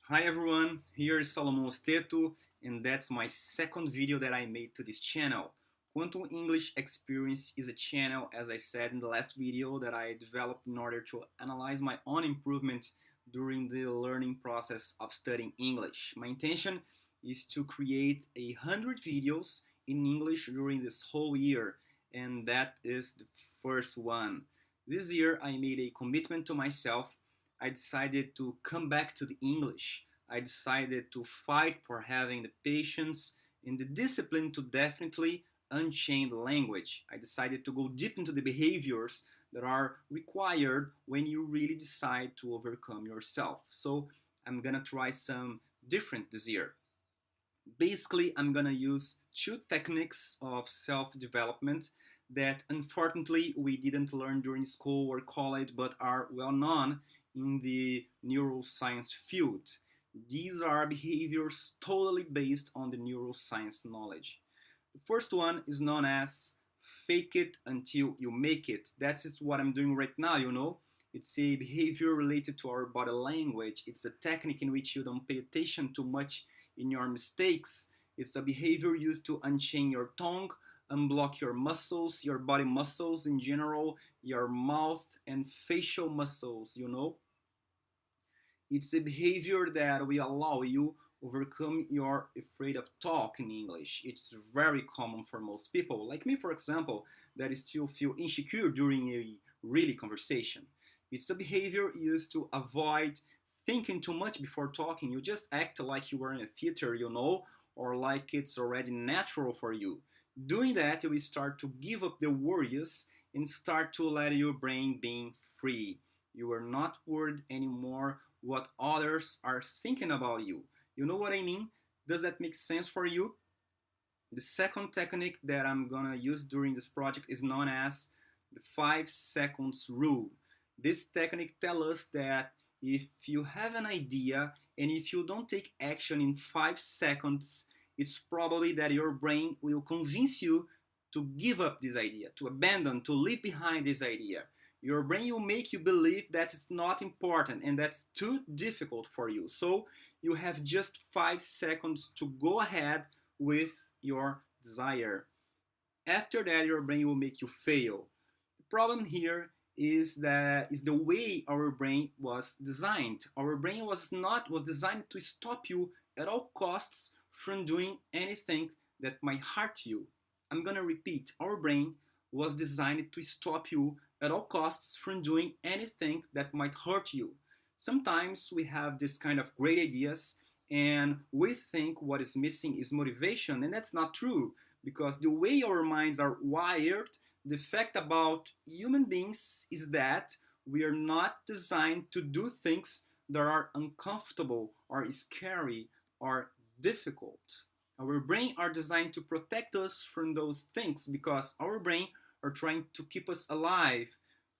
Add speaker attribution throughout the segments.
Speaker 1: Hi everyone, here is Salomon Osteto, and that's my second video that I made to this channel. Quantum English Experience is a channel, as I said in the last video, that I developed in order to analyze my own improvement during the learning process of studying English. My intention is to create 100 videos in English during this whole year, and that is the first one. This year I made a commitment to myself. I decided to come back to the English. I decided to fight for having the patience and the discipline to definitely unchain the language. I decided to go deep into the behaviors that are required when you really decide to overcome yourself. So I'm gonna try some different this year. Basically, I'm gonna use two techniques of self-development that unfortunately we didn't learn during school or college but are well known in the neuroscience field. These are behaviors totally based on the neuroscience knowledge. The first one is known as fake it until you make it. That's what I'm doing right now. It's a behavior related to our body language. It's a technique in which you don't pay attention too much in your mistakes. It's a behavior used to unchain your tongue, unblock your muscles, your body muscles in general, your mouth and facial muscles. It's a behavior that will allow you overcome your afraid of talking English. It's very common for most people, like me for example, that still feel insecure during a really conversation. It's a behavior used to avoid thinking too much before talking. You just act like you were in a theater, or like it's already natural for you. Doing that, you will start to give up the worries and start to let your brain being free. You are not worried anymore what others are thinking about you. You know what I mean? Does that make sense for you? The second technique that I'm gonna use during this project is known as the 5 seconds rule. This technique tells us that if you have an idea and if you don't take action in 5 seconds, it's probably that your brain will convince you to give up this idea, to abandon, to leave behind this idea. Your brain will make you believe that it's not important and that's too difficult for you. So you have just 5 seconds to go ahead with your desire. After that, your brain will make you fail. The problem here is the way our brain was designed. Our brain was designed to stop you at all costs from doing anything that might hurt you. I'm gonna repeat, our brain was designed to stop you at all costs from doing anything that might hurt you. Sometimes we have this kind of great ideas and we think what is missing is motivation, and that's not true because the way our minds are wired, the fact about human beings is that we are not designed to do things that are uncomfortable or scary or difficult. Our brain are designed to protect us from those things because our brain are trying to keep us alive.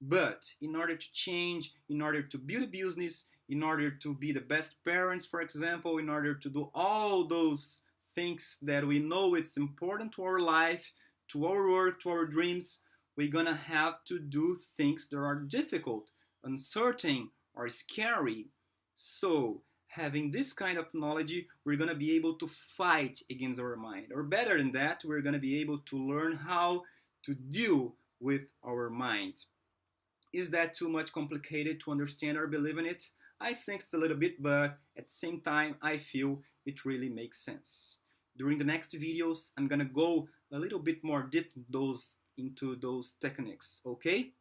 Speaker 1: But in order to change, in order to build a business, in order to be the best parents, for example, in order to do all those things that we know it's important to our life, to our work, to our dreams, we're gonna have to do things that are difficult, uncertain, or scary. So having this kind of knowledge, we're gonna be able to fight against our mind. Or better than that, we're gonna be able to learn how to deal with our mind. Is that too much complicated to understand or believe in it? I think it's a little bit, but at the same time, I feel it really makes sense. During the next videos, I'm gonna go a little bit more deep into those techniques, okay?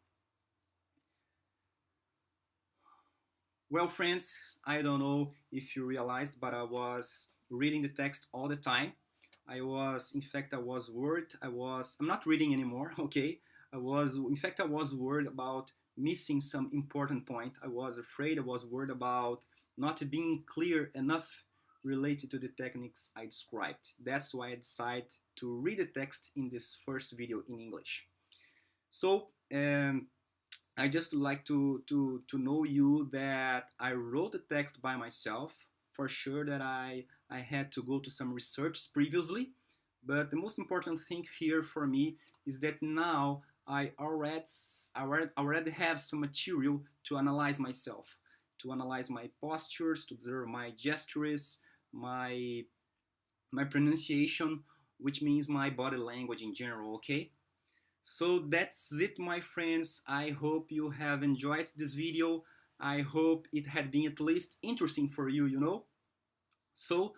Speaker 1: Well, friends, I don't know if you realized, but I was reading the text all the time. In fact, I was worried. I'm not reading anymore, okay? I was worried about missing some important point. I was afraid, I was worried about not being clear enough related to the techniques I described. That's why I decided to read the text in this first video in English. So, I just like to know you that I wrote the text by myself. For sure that I had to go to some research previously, but the most important thing here for me is that now I already have some material to analyze myself, to analyze my postures, to observe my gestures, my pronunciation, which means my body language in general, okay? So that's it, my friends. I hope you have enjoyed this video. I hope it had been at least interesting for you, you know? So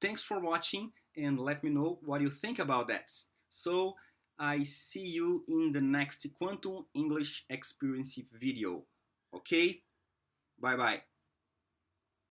Speaker 1: thanks for watching and let me know what you think about that. So I see you in the next Quantum English Experience video. Okay? Bye bye.